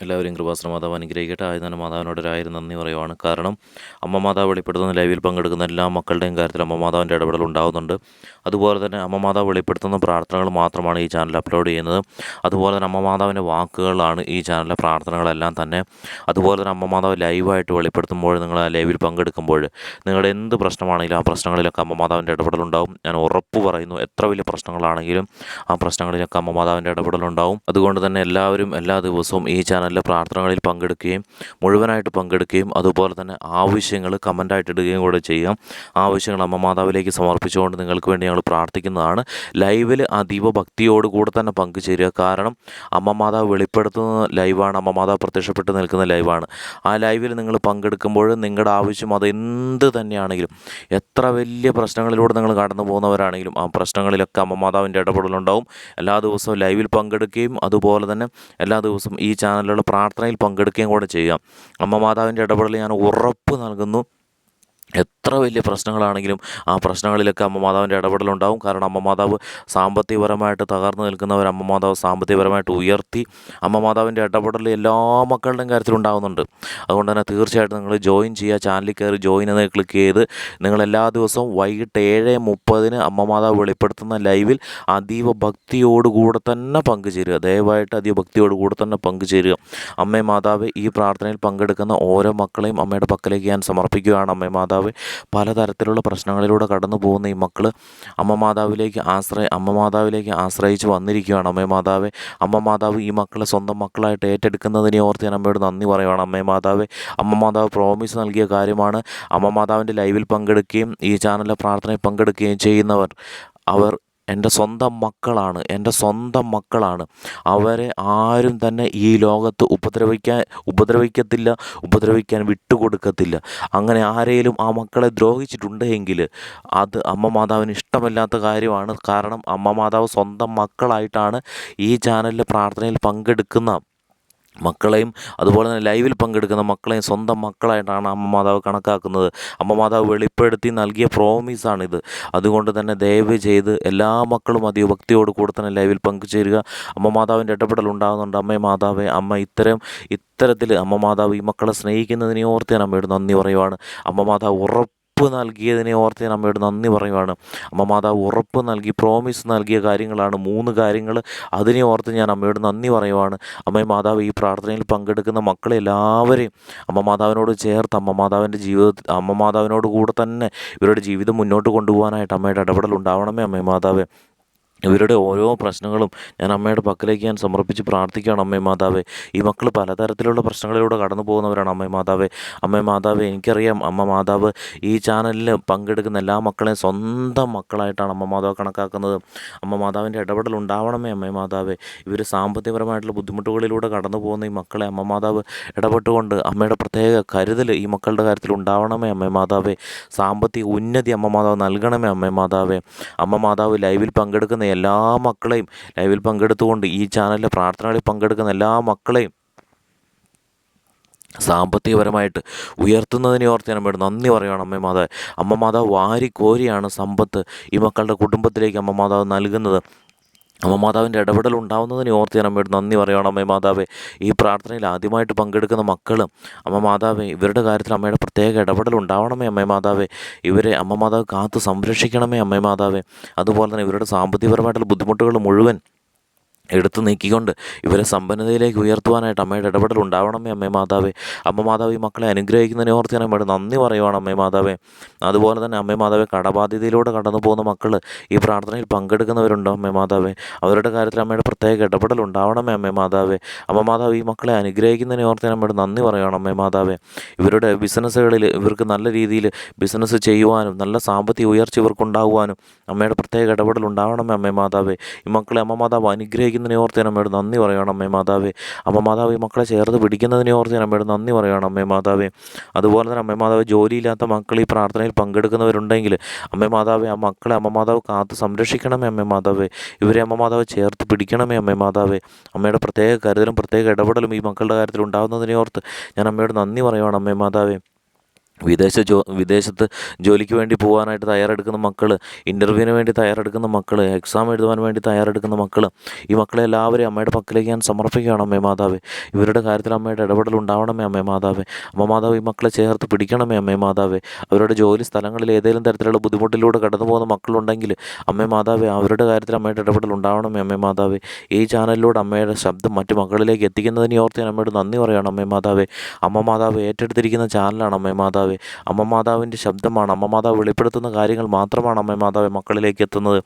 എല്ലാവരെയും കൃപാസന മാതാവ് അനുഗ്രഹിക്കട്ടെ. ആദ്യം തന്നെ മാതാവിനോട് ഒരായിരം നന്ദി പറയുവാണ്. കാരണം അമ്മ മാതാവ് വെളിപ്പെടുത്തുന്ന ലൈവിൽ പങ്കെടുക്കുന്ന എല്ലാ മക്കളുടെയും കാര്യത്തിൽ അമ്മ മാതാവിൻ്റെ ഇടപെടൽ ഉണ്ടാകുന്നുണ്ട്. അതുപോലെ തന്നെ അമ്മ മാതാവ് വെളിപ്പെടുത്തുന്ന പ്രാർത്ഥനകൾ മാത്രമാണ് ഈ ചാനൽ അപ്ലോഡ് ചെയ്യുന്നത്. അതുപോലെ തന്നെ അമ്മ മാതാവിൻ്റെ വാക്കുകളാണ് ഈ ചാനലിലെ പ്രാർത്ഥനകളെല്ലാം തന്നെ. അതുപോലെ തന്നെ അമ്മ മാതാവ് ലൈവായിട്ട് വെളിപ്പെടുത്തുമ്പോൾ, നിങ്ങൾ ആ ലൈവിൽ പങ്കെടുക്കുമ്പോൾ നിങ്ങളുടെ എന്ത് പ്രശ്നമാണെങ്കിലും ആ പ്രശ്നങ്ങളിലൊക്കെ അമ്മ മാതാവിൻ്റെ ഇടപെടലുണ്ടാവും. ഞാൻ ഉറപ്പ് പറയുന്നു, എത്ര വലിയ പ്രശ്നങ്ങളാണെങ്കിലും ആ പ്രശ്നങ്ങളിലൊക്കെ അമ്മ മാതാവിൻ്റെ ഇടപെടലുണ്ടാവും. അതുകൊണ്ട് തന്നെ എല്ലാവരും എല്ലാ ദിവസവും ഈ ചാനലിലെ പ്രാർത്ഥനകളിൽ പങ്കെടുക്കുകയും മുഴുവനായിട്ട് പങ്കെടുക്കുകയും അതുപോലെ തന്നെ ആവശ്യങ്ങൾ കമൻ്റായിട്ട് ഇടുകയും കൂടെ ചെയ്യാം. ആവശ്യങ്ങൾ അമ്മ മാതാവിലേക്ക് സമർപ്പിച്ചുകൊണ്ട് നിങ്ങൾക്ക് വേണ്ടി ഞങ്ങൾ പ്രാർത്ഥിക്കുന്നതാണ്. ലൈവിൽ അതീവ ഭക്തിയോടുകൂടെ തന്നെ പങ്കുചേരുക. കാരണം അമ്മ മാതാവ് വെളിപ്പെടുത്തുന്ന ലൈവാണ്, അമ്മ മാതാവ് പ്രത്യക്ഷപ്പെട്ട് നിൽക്കുന്ന ലൈവാണ്. ആ ലൈവിൽ നിങ്ങൾ പങ്കെടുക്കുമ്പോൾ നിങ്ങളുടെ ആവശ്യം അത് എന്ത് തന്നെയാണെങ്കിലും, എത്ര വലിയ പ്രശ്നങ്ങളിലൂടെ നിങ്ങൾ കടന്നു പോകുന്നവരാണെങ്കിലും ആ പ്രശ്നങ്ങളിലൊക്കെ അമ്മ മാതാവിൻ്റെ ഇടപെടലുണ്ടാവും. എല്ലാ ദിവസവും ലൈവിൽ പങ്കെടുക്കുകയും അതുപോലെ തന്നെ എല്ലാ ദിവസവും ഈ ചാനലുകൾ പ്രാർത്ഥനയിൽ പങ്കെടുക്കുകയും കൂടെ ചെയ്യാം. അമ്മ മാതാവിൻ്റെ ഇടപെടൽ ഞാൻ ഉറപ്പ് നൽകുന്നു. എത്ര വലിയ പ്രശ്നങ്ങളാണെങ്കിലും ആ പ്രശ്നങ്ങളിലൊക്കെ അമ്മ മാതാവിൻ്റെ ഇടപെടലുണ്ടാവും. കാരണം അമ്മ മാതാവ് സാമ്പത്തികപരമായിട്ട് തകർന്നു നിൽക്കുന്നവർ അമ്മ മാതാവ് സാമ്പത്തികപരമായിട്ട് ഉയർത്തി അമ്മ മാതാവിൻ്റെ ഇടപെടൽ എല്ലാ മക്കളുടെയും കാര്യത്തിലുണ്ടാകുന്നുണ്ട്. അതുകൊണ്ട് തന്നെ തീർച്ചയായിട്ടും നിങ്ങൾ ജോയിൻ ചെയ്യുക. ചാനലിൽ കയറി ജോയിൻ എന്ന് ക്ലിക്ക് ചെയ്ത് നിങ്ങൾ എല്ലാ ദിവസവും വൈകിട്ട് 7:30 അമ്മ മാതാവ് വെളിപ്പെടുത്തുന്ന ലൈവിൽ അതീവ ഭക്തിയോടുകൂടെ തന്നെ പങ്കുചേരുക. ദയവായിട്ട് അതീവ ഭക്തിയോടുകൂടെ തന്നെ പങ്കുചേരുക. അമ്മേ മാതാവ്, ഈ പ്രാർത്ഥനയിൽ പങ്കെടുക്കുന്ന ഓരോ മക്കളെയും അമ്മയുടെ പക്കലേക്ക് ഞാൻ സമർപ്പിക്കുകയാണ്. അമ്മേ മാതാവ്, പലതരത്തിലുള്ള പ്രശ്നങ്ങളിലൂടെ കടന്നു പോകുന്ന ഈ മക്കൾ അമ്മ മാതാവിലേക്ക് ആശ്രയിച്ച് വന്നിരിക്കുകയാണ്. അമ്മേ മാതാവേ, അമ്മ മാതാവ് ഈ മക്കളെ സ്വന്തം മക്കളായിട്ട് ഏറ്റെടുക്കുന്നതിനെ ഓർത്ത് ഞാൻ അമ്മയോട് നന്ദി പറയുകയാണ്. അമ്മേ മാതാവേ, അമ്മ മാതാവ് പ്രോമിസ് നൽകിയ കാര്യമാണ്. അമ്മ മാതാവിൻ്റെ ലൈവിൽ പങ്കെടുക്കുകയും ഈ ചാനലിലെ പ്രാർത്ഥനയിൽ പങ്കെടുക്കുകയും ചെയ്യുന്നവർ, അവർ എൻ്റെ സ്വന്തം മക്കളാണ്. അവരെ ആരും തന്നെ ഈ ലോകത്ത് ഉപദ്രവിക്കത്തില്ല, ഉപദ്രവിക്കാൻ വിട്ടുകൊടുക്കത്തില്ല. അങ്ങനെ ആരെയും ആ മക്കളെ ദ്രോഹിച്ചിട്ടുണ്ടെങ്കിൽ അത് അമ്മ മാതാവിന് ഇഷ്ടമല്ലാത്ത കാര്യമാണ്. കാരണം അമ്മ മാതാവ് സ്വന്തം മക്കളായിട്ടാണ് ഈ ചാനലിലെ പ്രാർത്ഥനയിൽ പങ്കെടുക്കുന്ന മക്കളെയും അതുപോലെ തന്നെ ലൈവിൽ പങ്കെടുക്കുന്ന മക്കളെയും സ്വന്തം മക്കളായിട്ടാണ് അമ്മ മാതാവ് കണക്കാക്കുന്നത്. അമ്മ മാതാവ് വെളിപ്പെടുത്തി നൽകിയ പ്രോമിസാണിത്. അതുകൊണ്ട് തന്നെ ദയവ് ചെയ്ത് എല്ലാ മക്കളും ഭക്തിയോട് കൂടെ തന്നെ ലൈവിൽ പങ്കുചേരുക. അമ്മ മാതാവിൻ്റെ ഇടപെടൽ ഉണ്ടാകുന്നുണ്ട്. അമ്മേ മാതാവേ, അമ്മ ഇത്തരത്തിൽ അമ്മ മാതാവ് ഈ മക്കളെ സ്നേഹിക്കുന്നതിനെ ഓർത്ത് ഞാൻ അമ്മയോട് നന്ദി പറയുവാണ്. അമ്മ മാതാവ് ഉറപ്പ് നൽകിയതിനെ ഓർത്ത് ഞാൻ അമ്മയോട് നന്ദി പറയുവാണ്. അമ്മ മാതാവ് ഉറപ്പ് നൽകി പ്രോമിസ് നൽകിയ കാര്യങ്ങളാണ് 3 കാര്യങ്ങൾ. അതിനെ ഓർത്ത് ഞാൻ അമ്മയോട് നന്ദി പറയുവാണ്. അമ്മേ മാതാവ്, ഈ പ്രാർത്ഥനയിൽ പങ്കെടുക്കുന്ന മക്കളെ എല്ലാവരെയും അമ്മ മാതാവിനോട് ചേർത്ത് അമ്മ മാതാവിനോട് കൂടെ തന്നെ ഇവരുടെ ജീവിതം മുന്നോട്ട് കൊണ്ടുപോകാനായിട്ട് അമ്മയുടെ ഇടപെടൽ ഉണ്ടാവണമേ. അമ്മേ മാതാവേ, ഇവരുടെ ഓരോ പ്രശ്നങ്ങളും ഞാൻ അമ്മയുടെ പക്കലേക്ക് ഞാൻ സമർപ്പിച്ച് പ്രാർത്ഥിക്കുകയാണ്. അമ്മേ മാതാവേ, ഈ മക്കൾ പലതരത്തിലുള്ള പ്രശ്നങ്ങളിലൂടെ കടന്നു പോകുന്നവരാണ്. അമ്മേ മാതാവേ, എനിക്കറിയാം അമ്മ മാതാവ് ഈ ചാനലിൽ പങ്കെടുക്കുന്ന എല്ലാ മക്കളെയും സ്വന്തം മക്കളായിട്ടാണ് അമ്മ മാതാവ് കണക്കാക്കുന്നത്. അമ്മ മാതാവിൻ്റെ ഇടപെടൽ ഉണ്ടാവണമേ. അമ്മേ മാതാവേ, ഇവർ സാമ്പത്തികപരമായിട്ടുള്ള ബുദ്ധിമുട്ടുകളിലൂടെ കടന്നു പോകുന്ന ഈ മക്കളെ അമ്മ മാതാവ് ഇടപെട്ടുകൊണ്ട് അമ്മയുടെ പ്രത്യേക കരുതൽ ഈ മക്കളുടെ കാര്യത്തിൽ ഉണ്ടാവണമേ. അമ്മേ മാതാവേ, സാമ്പത്തിക ഉന്നതി അമ്മ മാതാവ് നൽകണമേ. അമ്മേ മാതാവേ, അമ്മ മാതാവ് ലൈവിൽ പങ്കെടുക്കുന്ന എല്ലാ മക്കളെയും, ലൈവിൽ പങ്കെടുത്തുകൊണ്ട് ഈ ചാനലിലെ പ്രാർത്ഥനകളിൽ പങ്കെടുക്കുന്ന എല്ലാ മക്കളെയും സാമ്പത്തികപരമായിട്ട് ഉയർത്തുന്നതിനെ ഓർത്ത് ഞാൻ അമ്മയോട് നന്ദി പറയുകയാണ്. അമ്മ മാതാവ് വാരിക്കോരിയാണ് സമ്പത്ത് ഈ മക്കളുടെ കുടുംബത്തിലേക്ക് അമ്മ മാതാവ് നൽകുന്നത്. അമ്മ മാതാവിൻ്റെ ഇടപെടൽ ഉണ്ടാവുന്നതിനെ ഓർത്ത് ഞാൻ അമ്മയോട് നന്ദി പറയുകയാണ്. അമ്മേ മാതാവേ, ഈ പ്രാർത്ഥനയിൽ ആദ്യമായിട്ട് പങ്കെടുക്കുന്ന മക്കളും അമ്മ മാതാവേ, ഇവരുടെ കാര്യത്തിൽ അമ്മയുടെ പ്രത്യേക ഇടപെടൽ ഉണ്ടാവണമേ. അമ്മേ മാതാവേ, ഇവരെ അമ്മ മാതാവ് കാത്ത് സംരക്ഷിക്കണമേ. അമ്മേ മാതാവേ, അതുപോലെ തന്നെ ഇവരുടെ സാമ്പത്തികപരമായിട്ടുള്ള ബുദ്ധിമുട്ടുകൾ മുഴുവൻ എടുത്തു നീക്കിക്കൊണ്ട് ഇവരെ സമ്പന്നതയിലേക്ക് ഉയർത്തുവാനായിട്ട് അമ്മയുടെ ഇടപെടൽ ഉണ്ടാവണമേ. അമ്മേ മാതാവേ, അമ്മ മാതാവ് ഈ മക്കളെ അനുഗ്രഹിക്കുന്നതിനെ ഓർത്ത് ഞാൻ അമ്മയോട് നന്ദി പറയുവാണ്. അമ്മേ മാതാവേ, അതുപോലെ തന്നെ അമ്മേ മാതാവേ, കടബാധ്യതയിലൂടെ കടന്നു പോകുന്ന മക്കൾ ഈ പ്രാർത്ഥനയിൽ പങ്കെടുക്കുന്നവരുണ്ടോ? അമ്മേ മാതാവേ, അവരുടെ കാര്യത്തിൽ അമ്മയുടെ പ്രത്യേക ഇടപെടൽ ഉണ്ടാവണമേ. അമ്മേ മാതാവേ, അമ്മ മാതാവ് ഈ മക്കളെ അനുഗ്രഹിക്കുന്നതിനെ ഓർത്ത് ഞാൻ അമ്മയോട് നന്ദി പറയുവാണ്. അമ്മേ മാതാവേ, ഇവരുടെ ബിസിനസ്സുകളിൽ ഇവർക്ക് നല്ല രീതിയിൽ ബിസിനസ് ചെയ്യുവാനും നല്ല സാമ്പത്തിക ഉയർച്ച ഇവർക്കുണ്ടാകുവാനും അമ്മയുടെ പ്രത്യേക ഇടപെടൽ ഉണ്ടാവണമേ. അമ്മേ മാതാവേ, ഈ മക്കളെ അമ്മ മാതാവ് അനുഗ്രഹിക്കുന്നതിനെ ഓർത്ത് ഞാൻ അമ്മയോട് നന്ദി പറയുകയാണ്. അമ്മേ മാതാവേ, അമ്മ മാതാവ് ഈ മക്കളെ ചേർത്ത് പിടിക്കുന്നതിനെ ഓർത്ത് ഞാൻ അമ്മയോട് നന്ദി പറയുകയാണ്. അമ്മേ മാതാവേ, അതുപോലെ തന്നെ അമ്മേ മാതാവ്, ജോലിയില്ലാത്ത മക്കൾ ഈ പ്രാർത്ഥനയിൽ പങ്കെടുക്കുന്നവരുണ്ടെങ്കിൽ അമ്മേ മാതാവേ, ആ മക്കളെ അമ്മ മാതാവ് കാത്ത് സംരക്ഷിക്കണമേ. അമ്മേ മാതാവേ, ഇവരെ അമ്മ മാതാവ് ചേർത്ത് പിടിക്കണമേ. അമ്മേ മാതാവേ, അമ്മയുടെ പ്രത്യേക കരുതലും പ്രത്യേക ഇടപെടലും ഈ മക്കളുടെ കാര്യത്തിൽ ഉണ്ടാകുന്നതിനെ ഓർത്ത് ഞാൻ അമ്മയോട് നന്ദി പറയുകയാണ്. അമ്മേ മാതാവേ, വിദേശത്ത് ജോലിക്ക് വേണ്ടി പോകാനായിട്ട് തയ്യാറെടുക്കുന്ന മക്കൾ, ഇൻ്റർവ്യൂവിന് വേണ്ടി തയ്യാറെടുക്കുന്ന മക്കൾ, എക്സാം എഴുതുവാൻ വേണ്ടി തയ്യാറെടുക്കുന്ന മക്കൾ, ഈ മക്കളെ എല്ലാവരെയും അമ്മയുടെ പക്കലേക്ക് ഞാൻ സമർപ്പിക്കുകയാണ് അമ്മേ മാതാവേ. ഇവരുടെ കാര്യത്തിൽ അമ്മയുടെ ഇടപെടൽ ഉണ്ടാവണമേ അമ്മേ മാതാവേ. അമ്മ മാതാവ് ഈ മക്കളെ ചേർത്ത് പിടിക്കണമേ അമ്മേ മാതാവേ. അവരുടെ ജോലി സ്ഥലങ്ങളിൽ ഏതെങ്കിലും തരത്തിലുള്ള ബുദ്ധിമുട്ടിലൂടെ കടന്നു പോകുന്ന മക്കളുണ്ടെങ്കിൽ അമ്മേ മാതാവേ, അവരുടെ കാര്യത്തിൽ അമ്മയുടെ ഇടപെടൽ ഉണ്ടാവണമേ അമ്മേ മാതാവേ. ഈ ചാനലിലൂടെ അമ്മയുടെ ശബ്ദം മറ്റു മക്കളിലേക്ക് എത്തിക്കുന്നതിനെ ഓർത്ത് ഞാൻ അമ്മയോട് നന്ദി പറയുകയാണ് അമ്മേ മാതാവേ. അമ്മ മാതാവ് ഏറ്റെടുത്തിരിക്കുന്ന ചാനലാണ് അമ്മേ മാതാവേ. അമ്മ മാതാവിൻ്റെ ശബ്ദമാണ്, അമ്മ മാതാവ് വെളിപ്പെടുത്തുന്ന കാര്യങ്ങൾ മാത്രമാണ് അമ്മ മാതാവ് മക്കളിലേക്ക് എത്തുന്നത്.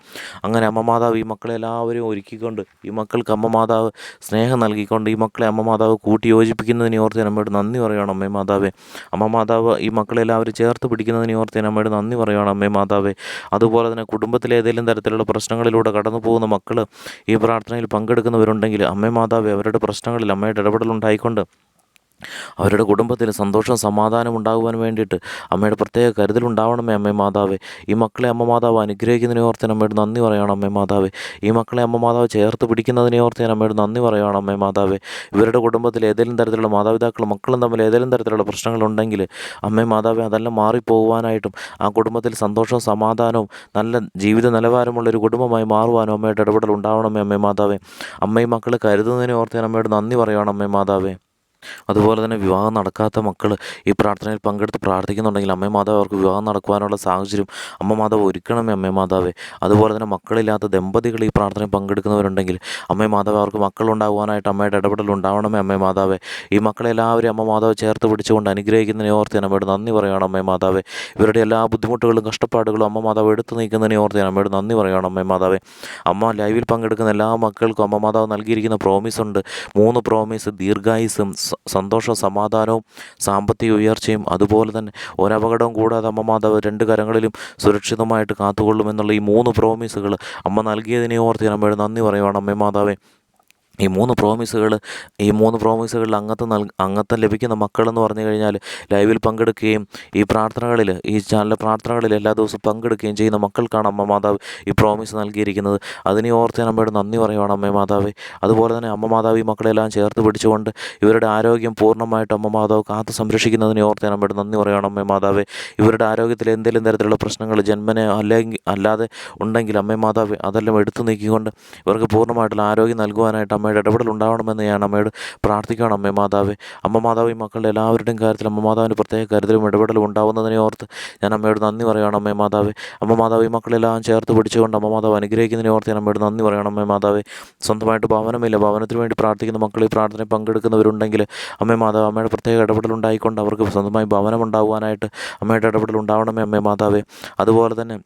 അങ്ങനെ അമ്മ മാതാവ് ഈ മക്കളെ എല്ലാവരും ഒരുക്കിക്കൊണ്ട്, ഈ മക്കൾക്ക് അമ്മ മാതാവ് സ്നേഹം നൽകിക്കൊണ്ട്, ഈ മക്കളെ അമ്മ മാതാവ് കൂട്ടി യോജിപ്പിക്കുന്നതിനെ ഓർത്ത് ഞാൻ അമ്മയോട് നന്ദി പറയുകയാണ് അമ്മേ മാതാവേ. അമ്മ മാതാവ് ഈ മക്കളെ എല്ലാവരും ചേർത്ത് പിടിക്കുന്നതിനെ ഓർത്ത് ഞാൻ അമ്മയോട് നന്ദി പറയുകയാണ് അമ്മേ മാതാവേ. അതുപോലെ തന്നെ കുടുംബത്തിലെ ഏതെങ്കിലും തരത്തിലുള്ള പ്രശ്നങ്ങളിലൂടെ കടന്നു പോകുന്ന മക്കൾ ഈ പ്രാർത്ഥനയിൽ പങ്കെടുക്കുന്നവരുണ്ടെങ്കിൽ അമ്മേ മാതാവേ, അവരുടെ പ്രശ്നങ്ങളിൽ അമ്മയുടെ ഇടപെടലുണ്ടായിക്കൊണ്ട് അവരുടെ കുടുംബത്തിൽ സന്തോഷവും സമാധാനം ഉണ്ടാകുവാൻ വേണ്ടിയിട്ട് അമ്മയുടെ പ്രത്യേക കരുതലുണ്ടാവണമേ അമ്മേ മാതാവേ. ഈ മക്കളെ അമ്മ മാതാവ് അനുഗ്രഹിക്കുന്നതിനെ ഓർത്ത് അമ്മയോട് നന്ദി പറയുകയാണ് അമ്മേ മാതാവേ. ഈ മക്കളെ അമ്മ മാതാവ് ചേർത്ത് പിടിക്കുന്നതിനെ ഓർത്ത് ഞാൻ അമ്മയോട് നന്ദി പറയുകയാണ് അമ്മേ മാതാവേ. ഇവരുടെ കുടുംബത്തിൽ ഏതെങ്കിലും തരത്തിലുള്ള മാതാപിതാക്കളും മക്കളും തമ്മിൽ ഏതെങ്കിലും തരത്തിലുള്ള പ്രശ്നങ്ങളുണ്ടെങ്കിൽ അമ്മേ മാതാവേ, അതെല്ലാം മാറിപ്പോകുവാനായിട്ടും ആ കുടുംബത്തിൽ സന്തോഷവും സമാധാനവും നല്ല ജീവിത നിലവാരമുള്ളൊരു കുടുംബമായി മാറുവാനും അമ്മയുടെ ഇടപെടൽ ഉണ്ടാവണമേ അമ്മേ മാതാവേ. അമ്മയും മക്കളെ കരുതുന്നതിനെ ഓർത്ത് ഞാൻ അമ്മയോട് നന്ദി പറയുകയാണ് അമ്മേ മാതാവേ. അതുപോലെ തന്നെ വിവാഹം നടക്കാത്ത മക്കൾ ഈ പ്രാർത്ഥനയിൽ പങ്കെടുത്ത് പ്രാർത്ഥിക്കുന്നുണ്ടെങ്കിൽ അമ്മേ മാതാവ് അവർക്ക് വിവാഹം നടക്കുവാനുള്ള സാഹചര്യം അമ്മ മാതാവ് ഒരുക്കണമേ അമ്മേ മാതാവേ. അതുപോലെ തന്നെ മക്കളില്ലാത്ത ദമ്പതികൾ ഈ പ്രാർത്ഥനയിൽ പങ്കെടുക്കുന്നവരുണ്ടെങ്കിൽ അമ്മേ മാതാവ് അവർക്ക് മക്കളുണ്ടാകുവാനായിട്ട് അമ്മയുടെ ഇടപെടൽ ഉണ്ടാവണമേ അമ്മേ മാതാവേ. ഈ മക്കളെല്ലാവരും അമ്മ മാതാവ് ചേർത്ത് പിടിച്ചുകൊണ്ട് അനുഗ്രഹിക്കുന്നതിനെ ഓർത്ത് ഞാൻ അമ്മയോട് നന്ദി പറയുകയാണ് അമ്മേ മാതാവേ. ഇവരുടെ എല്ലാ ബുദ്ധിമുട്ടുകളും കഷ്ടപ്പാടുകളും അമ്മ മാതാവ് എടുത്തു നീക്കുന്നതിനെ ഓർത്ത് ഞാൻ അമ്മയോട് നന്ദി പറയുകയാണ് അമ്മേ മാതാവേ. അമ്മ ലൈവിൽ പങ്കെടുക്കുന്ന എല്ലാ മക്കൾക്കും അമ്മ മാതാവ് നൽകിയിരിക്കുന്ന പ്രോമിസ് ഉണ്ട്. 3 പ്രോമിസ്: ദീർഘായുസ്സും സന്തോഷവും സമാധാനവും സാമ്പത്തിക ഉയർച്ചയും, അതുപോലെ തന്നെ ഒരപകടവും കൂടാതെ അമ്മ മാതാവ് 2 കരങ്ങളിലും സുരക്ഷിതമായിട്ട് കാത്തുകൊള്ളുമെന്നുള്ള ഈ 3 പ്രോമിസുകൾ അമ്മ നൽകിയതിനെ ഓർത്ത് ഞാൻ അമ്മയോട് നന്ദി പറയുവാണ് അമ്മേ മാതാവേ. ഈ 3 പ്രോമിസുകളിൽ അംഗത്വം ലഭിക്കുന്ന മക്കളെന്ന് പറഞ്ഞു കഴിഞ്ഞാൽ ലൈവിൽ പങ്കെടുക്കുകയും ഈ ചാനലിലെ പ്രാർത്ഥനകളിൽ എല്ലാ ദിവസവും പങ്കെടുക്കുകയും ചെയ്യുന്ന മക്കൾക്കാണ് അമ്മ മാതാവ് ഈ പ്രോമിസ് നൽകിയിരിക്കുന്നത്. അതിനെ ഓർത്ത് ഞാൻ അമ്മയോട് നന്ദി പറയുവാണ് അമ്മേ മാതാവേ. അതുപോലെ തന്നെ അമ്മ മാതാവ് ഈ മക്കളെല്ലാം ചേർത്ത് പിടിച്ചുകൊണ്ട് ഇവരുടെ ആരോഗ്യം പൂർണ്ണമായിട്ട് അമ്മ മാതാവ് കാത്ത് സംരക്ഷിക്കുന്നതിനെ ഓർത്ത് ഞാൻ അമ്മയോട് നന്ദി പറയുവാണ് അമ്മേ മാതാവേ. ഇവരുടെ ആരോഗ്യത്തിൽ എന്തെങ്കിലും തരത്തിലുള്ള പ്രശ്നങ്ങൾ ജന്മനെ അല്ലാതെ ഉണ്ടെങ്കിൽ അമ്മേ മാതാവേ, അതെല്ലാം എടുത്തു നീക്കിക്കൊണ്ട് ഇവർക്ക് പൂർണ്ണമായിട്ടുള്ള ആരോഗ്യം നൽകുവാനായിട്ട് അമ്മയുടെ ഇടപെടൽ ഉണ്ടാവണമെന്ന് ഞാൻ അമ്മയോട് പ്രാർത്ഥിക്കുകയാണ് അമ്മേ മാതാവേ. അമ്മ മാതാവ് ഈ മക്കളുടെ എല്ലാവരുടെയും കാര്യത്തിൽ അമ്മ മാതാവിന് പ്രത്യേക കരുതലും ഇടപെടലും ഉണ്ടാവുന്നതിനെ ഓർത്ത് ഞാൻ അമ്മയോട് നന്ദി പറയുകയാണ് അമ്മേ മാതാവേ. അമ്മ മാതാവ് ഈ മക്കളെല്ലാം ചേർത്ത് പിടിച്ചുകൊണ്ട് അമ്മ മാതാവ് അനുഗ്രഹിക്കുന്നതിനെ ഓർത്ത് ഞാൻ അമ്മയോട് നന്ദി പറയണം അമ്മേ മാതാവേ. സ്വന്തമായിട്ട് ഭവനമില്ല, ഭവനത്തിന് വേണ്ടി പ്രാർത്ഥിക്കുന്ന മക്കൾ ഈ പ്രാർത്ഥനയിൽ പങ്കെടുക്കുന്നവരുണ്ടെങ്കിൽ അമ്മേ മാതാവ്, അമ്മയുടെ പ്രത്യേക ഇടപെടൽ ഉണ്ടായിക്കൊണ്ട് അവർക്ക് സ്വന്തമായി ഭവനം ഉണ്ടാകുവാനായിട്ട് അമ്മയുടെ ഇടപെടൽ ഉണ്ടാവണമേ അമ്മേ മാതാവേ. അതുപോലെ തന്നെ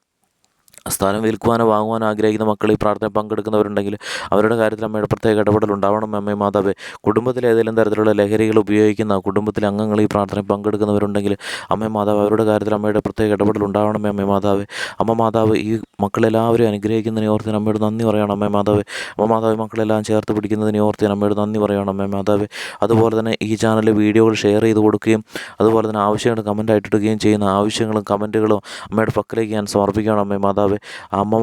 സ്ഥലം വിൽക്കുവാനോ വാങ്ങുവാനോ ആഗ്രഹിക്കുന്ന മക്കൾ ഈ പ്രാർത്ഥനയിൽ പങ്കെടുക്കുന്നവരുണ്ടെങ്കിൽ അവരുടെ കാര്യത്തിൽ അമ്മയുടെ പ്രത്യേക ഇടപെടൽ ഉണ്ടാവണം അമ്മേ മാതാവേ. കുടുംബത്തിൽ ഏതെങ്കിലും തരത്തിലുള്ള ലഹരികൾ ഉപയോഗിക്കുന്ന കുടുംബത്തിലെ അംഗങ്ങൾ ഈ പ്രാർത്ഥനയിൽ പങ്കെടുക്കുന്നവരുണ്ടെങ്കിൽ അമ്മേ മാതാവ്, അവരുടെ കാര്യത്തിൽ അമ്മയുടെ പ്രത്യേക ഇടപെടൽ ഉണ്ടാവണമേ അമ്മേ മാതാവേ. അമ്മ മാതാവ് ഈ മക്കളെല്ലാവരും അനുഗ്രഹിക്കുന്നതിനെ ഓർത്ത് ഞാൻ അമ്മയോട് നന്ദി പറയണം അമ്മേ മാതാവേ. അമ്മ മാതാവ് മക്കളെല്ലാം ചേർത്ത് പിടിക്കുന്നതിനെ ഓർത്ത് ഞാൻ അമ്മയോട് നന്ദി പറയണം അമ്മേ മാതാവേ. അതുപോലെ തന്നെ ഈ ചാനലിലെ വീഡിയോകൾ ഷെയർ ചെയ്ത് കൊടുക്കുകയും അതുപോലെ തന്നെ ആവശ്യങ്ങൾ കമൻറ്റായിട്ട് ഇടുകയും ചെയ്യുന്ന ആവശ്യങ്ങളും കമൻറ്റുകളും അമ്മയുടെ പക്കലേക്ക് ഞാൻ സമർപ്പിക്കുകയാണ് അമ്മേ മാതാവേ. അമ്മ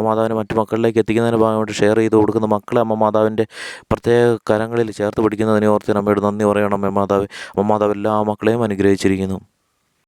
മാതാവിനെ മറ്റു മക്കളിലേക്ക് എത്തിക്കുന്നതിന് ഭാഗമായിട്ട് ഷെയർ ചെയ്ത് കൊടുക്കുന്ന മക്കളെ അമ്മ മാതാവിൻ്റെ പ്രത്യേക കരങ്ങളിൽ ചേർത്ത് പിടിക്കുന്നതിനെ ഓർത്ത് അമ്മയോട് നന്ദി പറയണം അമ്മേ മാതാവേ. അമ്മ മാതാവ് എല്ലാ മക്കളെയും അനുഗ്രഹിച്ചിരിക്കുന്നു.